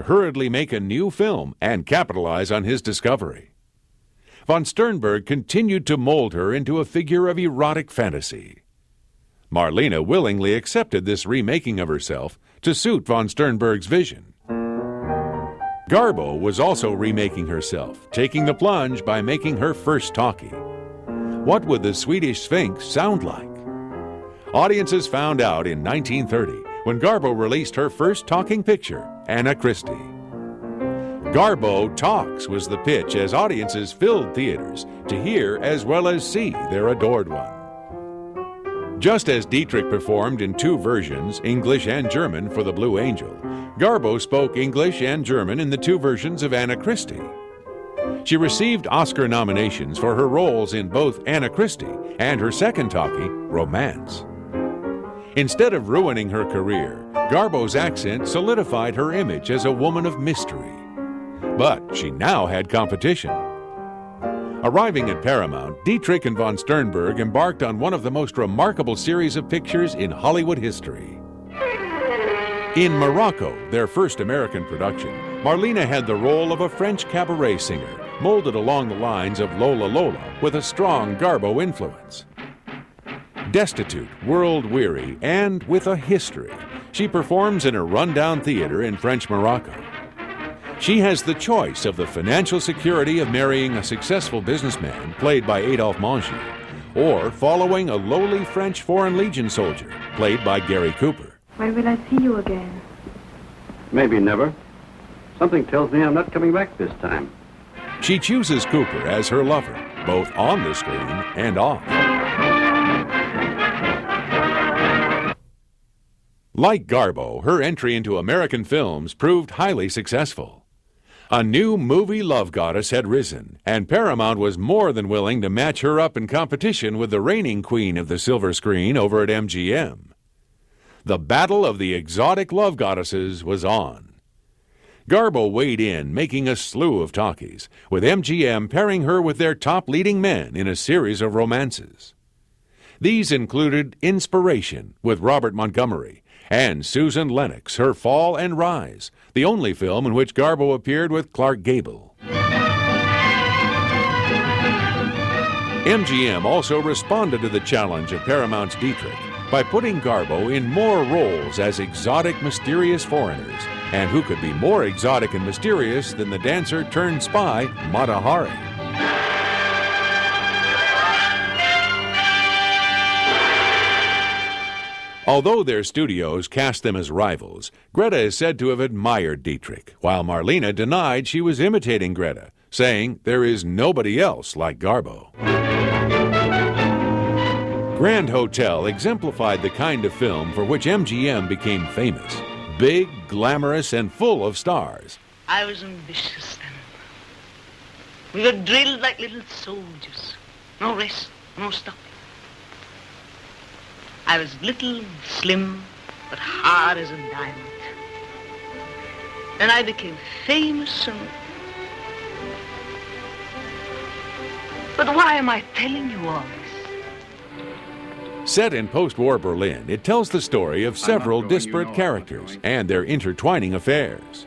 hurriedly make a new film and capitalize on his discovery. Von Sternberg continued to mold her into a figure of erotic fantasy. Marlene willingly accepted this remaking of herself to suit von Sternberg's vision. Garbo was also remaking herself, taking the plunge by making her first talkie. What would the Swedish Sphinx sound like? Audiences found out in 1930 when Garbo released her first talking picture, Anna Christie. Garbo Talks was the pitch as audiences filled theaters to hear as well as see their adored one. Just as Dietrich performed in two versions, English and German, for The Blue Angel, Garbo spoke English and German in the two versions of Anna Christie. She received Oscar nominations for her roles in both Anna Christie and her second talkie, Romance. Instead of ruining her career, Garbo's accent solidified her image as a woman of mystery. But she now had competition. Arriving at Paramount, Dietrich and von Sternberg embarked on one of the most remarkable series of pictures in Hollywood history. In Morocco, their first American production, Marlene had the role of a French cabaret singer, molded along the lines of Lola Lola with a strong Garbo influence. Destitute, world-weary, and with a history, she performs in a rundown theater in French Morocco. She has the choice of the financial security of marrying a successful businessman, played by Adolphe Mengy, or following a lowly French Foreign Legion soldier, played by Gary Cooper. When will I see you again? Maybe never. Something tells me I'm not coming back this time. She chooses Cooper as her lover, both on the screen and off. Like Garbo, her entry into American films proved highly successful. A new movie love goddess had risen, and Paramount was more than willing to match her up in competition with the reigning queen of the silver screen over at MGM. The battle of the exotic love goddesses was on. Garbo weighed in, making a slew of talkies, with MGM pairing her with their top leading men in a series of romances. These included Inspiration with Robert Montgomery, and Susan Lennox, Her Fall and Rise, the only film in which Garbo appeared with Clark Gable. MGM also responded to the challenge of Paramount's Dietrich by putting Garbo in more roles as exotic, mysterious foreigners, and who could be more exotic and mysterious than the dancer-turned-spy Mata Hari. Although their studios cast them as rivals, Greta is said to have admired Dietrich, while Marlene denied she was imitating Greta, saying there is nobody else like Garbo. Grand Hotel exemplified the kind of film for which MGM became famous. Big, glamorous, and full of stars. I was ambitious then. We were drilled like little soldiers. No rest, no stopping. I was little, slim, but hard as a diamond. Then I became famous and... But why am I telling you all this? Set in post-war Berlin, it tells the story of several disparate characters and their intertwining affairs.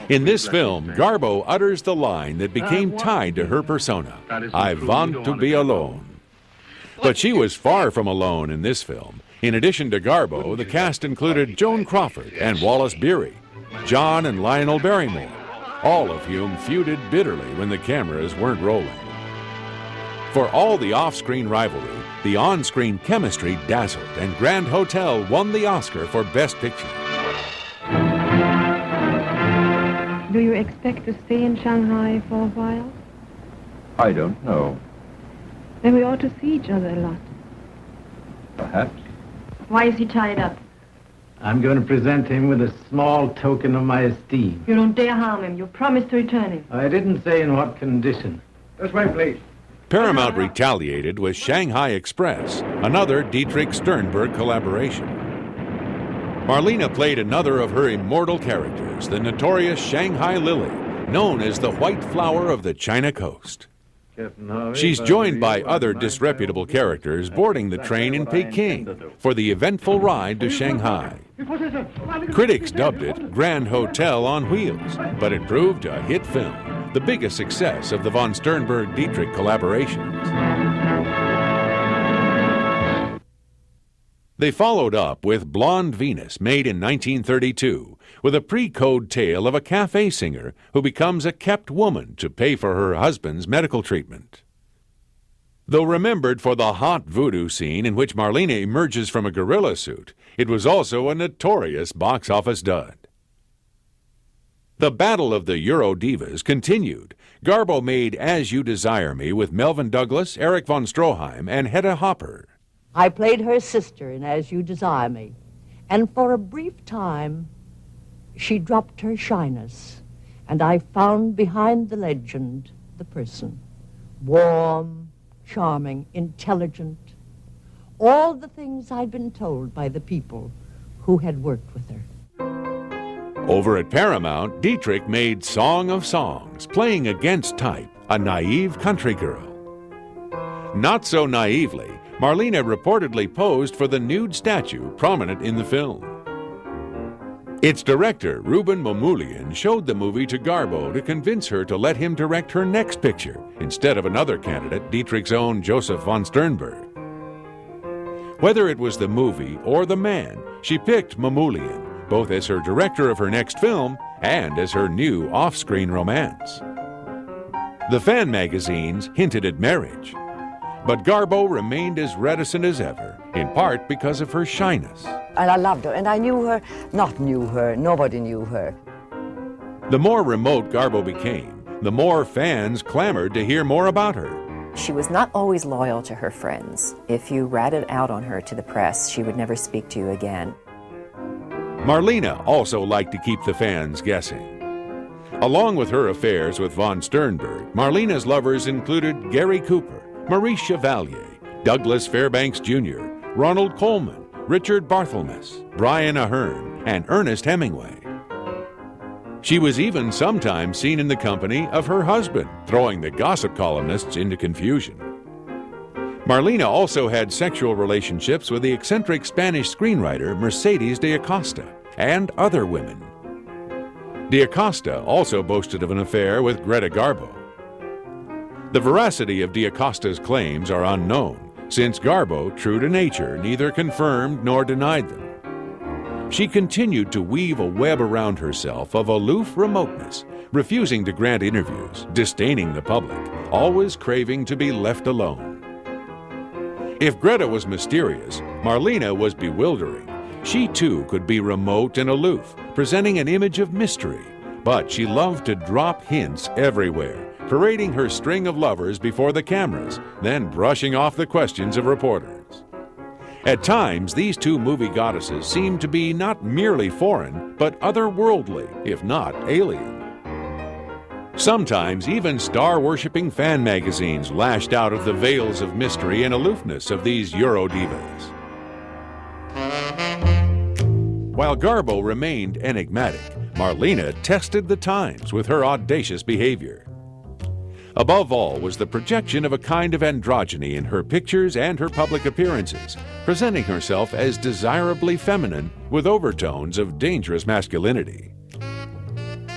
In this film, Garbo utters the line that became tied to her persona, "I want to be alone." But she was far from alone in this film. In addition to Garbo, the cast included Joan Crawford and Wallace Beery, John and Lionel Barrymore, all of whom feuded bitterly when the cameras weren't rolling. For all the off-screen rivalry, the on-screen chemistry dazzled, and Grand Hotel won the Oscar for Best Picture. Do you expect to stay in Shanghai for a while? I don't know. Then we ought to see each other a lot. Perhaps. Why is he tied up? I'm going to present him with a small token of my esteem. You don't dare harm him. You promised to return him. I didn't say in what condition. This way, please. Paramount retaliated with Shanghai Express, another Dietrich Sternberg collaboration. Marlene played another of her immortal characters, the notorious Shanghai Lily, known as the White Flower of the China Coast. She's joined by other disreputable characters boarding the train in Peking for the eventful ride to Shanghai. Critics dubbed it Grand Hotel on Wheels, but it proved a hit film, the biggest success of the von Sternberg-Dietrich collaborations. They followed up with Blonde Venus, made in 1932, with a pre-code tale of a cafe singer who becomes a kept woman to pay for her husband's medical treatment. Though remembered for the hot voodoo scene in which Marlene emerges from a gorilla suit, it was also a notorious box office dud. The battle of the Euro divas continued. Garbo made As You Desire Me with Melvyn Douglas, Eric von Stroheim, and Hedda Hopper. I played her sister in As You Desire Me, and for a brief time, she dropped her shyness, and I found behind the legend the person, warm, charming, intelligent, all the things I'd been told by the people who had worked with her. Over at Paramount, Dietrich made Song of Songs, playing against type, a naive country girl. Not so naively, Marlene reportedly posed for the nude statue prominent in the film. Its director, Ruben Mamoulian, showed the movie to Garbo to convince her to let him direct her next picture, instead of another candidate, Dietrich's own Joseph von Sternberg. Whether it was the movie or the man, she picked Mamoulian, both as her director of her next film and as her new off-screen romance. The fan magazines hinted at marriage, but Garbo remained as reticent as ever, in part because of her shyness. And I loved her, and I knew her, nobody knew her. The more remote Garbo became, the more fans clamored to hear more about her. She was not always loyal to her friends. If you ratted out on her to the press, she would never speak to you again. Marlene also liked to keep the fans guessing. Along with her affairs with von Sternberg, Marlene's lovers included Gary Cooper, Maurice Chevalier, Douglas Fairbanks Jr., Ronald Coleman, Richard Barthelmess, Brian Ahern, and Ernest Hemingway. She was even sometimes seen in the company of her husband, throwing the gossip columnists into confusion. Marlene also had sexual relationships with the eccentric Spanish screenwriter Mercedes de Acosta and other women. De Acosta also boasted of an affair with Greta Garbo. The veracity of de Acosta's claims are unknown, since Garbo, true to nature, neither confirmed nor denied them. She continued to weave a web around herself of aloof remoteness, refusing to grant interviews, disdaining the public, always craving to be left alone. If Greta was mysterious, Marlene was bewildering. She too could be remote and aloof, presenting an image of mystery, but she loved to drop hints everywhere, parading her string of lovers before the cameras, then brushing off the questions of reporters. At times, these two movie goddesses seemed to be not merely foreign, but otherworldly, if not alien. Sometimes even star-worshipping fan magazines lashed out of the veils of mystery and aloofness of these Euro divas. While Garbo remained enigmatic, Marlene tested the times with her audacious behavior. Above all was the projection of a kind of androgyny in her pictures and her public appearances, presenting herself as desirably feminine with overtones of dangerous masculinity.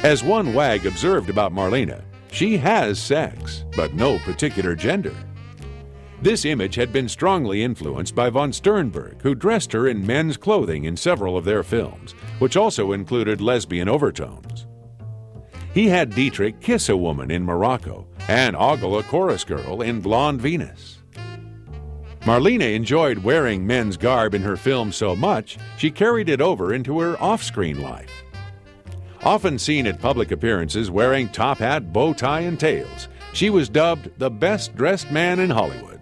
As one wag observed about Marlene, she has sex, but no particular gender. This image had been strongly influenced by von Sternberg, who dressed her in men's clothing in several of their films, which also included lesbian overtones. He had Dietrich kiss a woman in Morocco and ogle a chorus girl in Blonde Venus. Marlene enjoyed wearing men's garb in her films so much, she carried it over into her off-screen life. Often seen at public appearances wearing top hat, bow tie, and tails, she was dubbed the best-dressed man in Hollywood.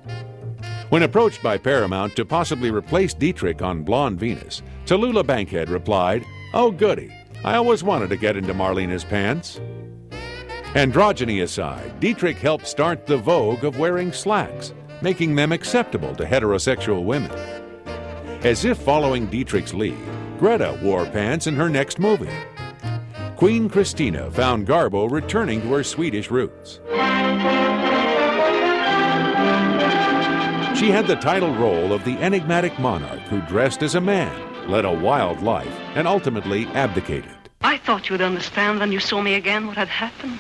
When approached by Paramount to possibly replace Dietrich on Blonde Venus, Tallulah Bankhead replied, "Oh goody, I always wanted to get into Marlene's pants." Androgyny aside, Dietrich helped start the vogue of wearing slacks, making them acceptable to heterosexual women. As if following Dietrich's lead, Greta wore pants in her next movie. Queen Christina found Garbo returning to her Swedish roots. She had the title role of the enigmatic monarch who dressed as a man, led a wild life, and ultimately abdicated. I thought you would understand when you saw me again what had happened.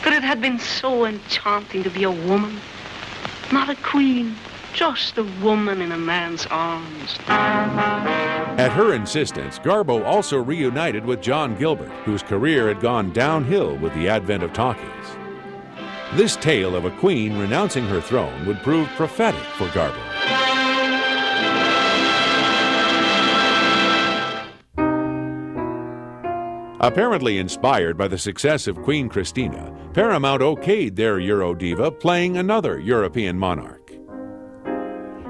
That it had been so enchanting to be a woman. Not a queen, just a woman in a man's arms. At her insistence, Garbo also reunited with John Gilbert, whose career had gone downhill with the advent of talkies. This tale of a queen renouncing her throne would prove prophetic for Garbo. Apparently inspired by the success of Queen Christina, Paramount okayed their Eurodiva playing another European monarch.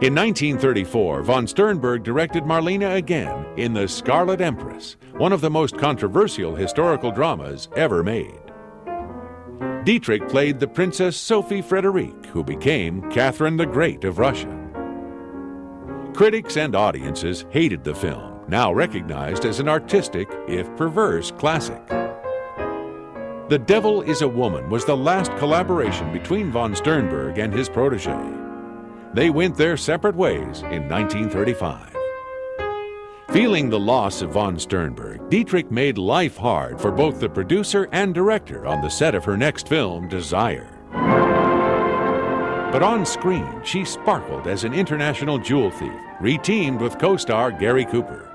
In 1934, von Sternberg directed Marlene again in The Scarlet Empress, one of the most controversial historical dramas ever made. Dietrich played the Princess Sophie Frederique, who became Catherine the Great of Russia. Critics and audiences hated the film, now recognized as an artistic, if perverse, classic. The Devil is a Woman was the last collaboration between von Sternberg and his protege. They went their separate ways in 1935. Feeling the loss of von Sternberg, Dietrich made life hard for both the producer and director on the set of her next film, Desire. But on screen, she sparkled as an international jewel thief, reteamed with co-star Gary Cooper.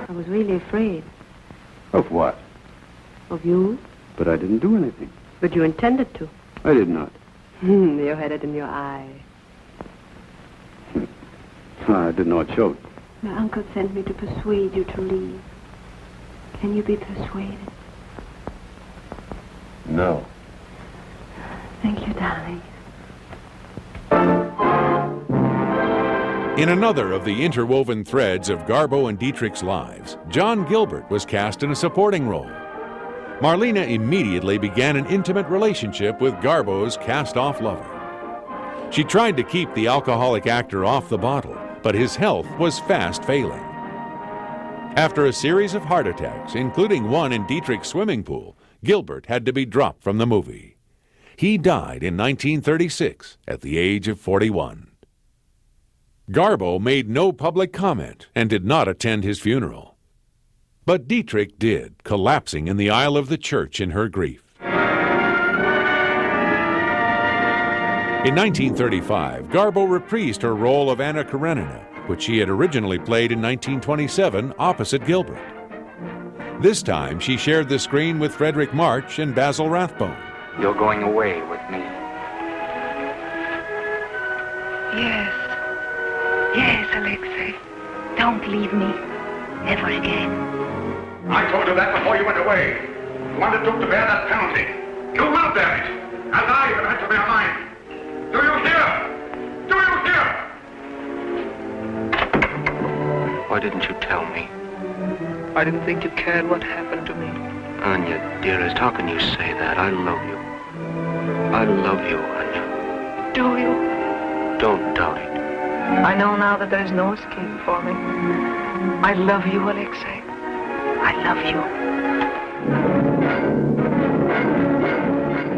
I was really afraid. Of what? Of you? But I didn't do anything. But you intended to. I did not. You had it in your eye. I didn't know it showed. My uncle sent me to persuade you to leave. Can you be persuaded? No. Thank you, darling. In another of the interwoven threads of Garbo and Dietrich's lives, John Gilbert was cast in a supporting role. Marlene immediately began an intimate relationship with Garbo's cast-off lover. She tried to keep the alcoholic actor off the bottle, but his health was fast failing. After a series of heart attacks, including one in Dietrich's swimming pool, Gilbert had to be dropped from the movie. He died in 1936 at the age of 41. Garbo made no public comment and did not attend his funeral. But Dietrich did, collapsing in the aisle of the church in her grief. In 1935, Garbo reprised her role of Anna Karenina, which she had originally played in 1927 opposite Gilbert. This time, she shared the screen with Frederick March and Basil Rathbone. You're going away with me. Yes. Yes, Alexei. Don't leave me. Ever again. I told you that before you went away. You undertook to bear that penalty. You will bear it. And I have had to bear mine. Do you hear? Do you hear? Why didn't you tell me? I didn't think you cared what happened to me. Anya, dearest, how can you say that? I love you. I love you, Anya. Do you? Don't doubt it. I know now that there's no escape for me. I love you, Alexei. I love you.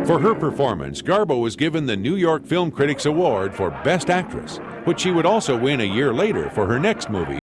For her performance, Garbo was given the New York Film Critics Award for Best Actress, which she would also win a year later for her next movie,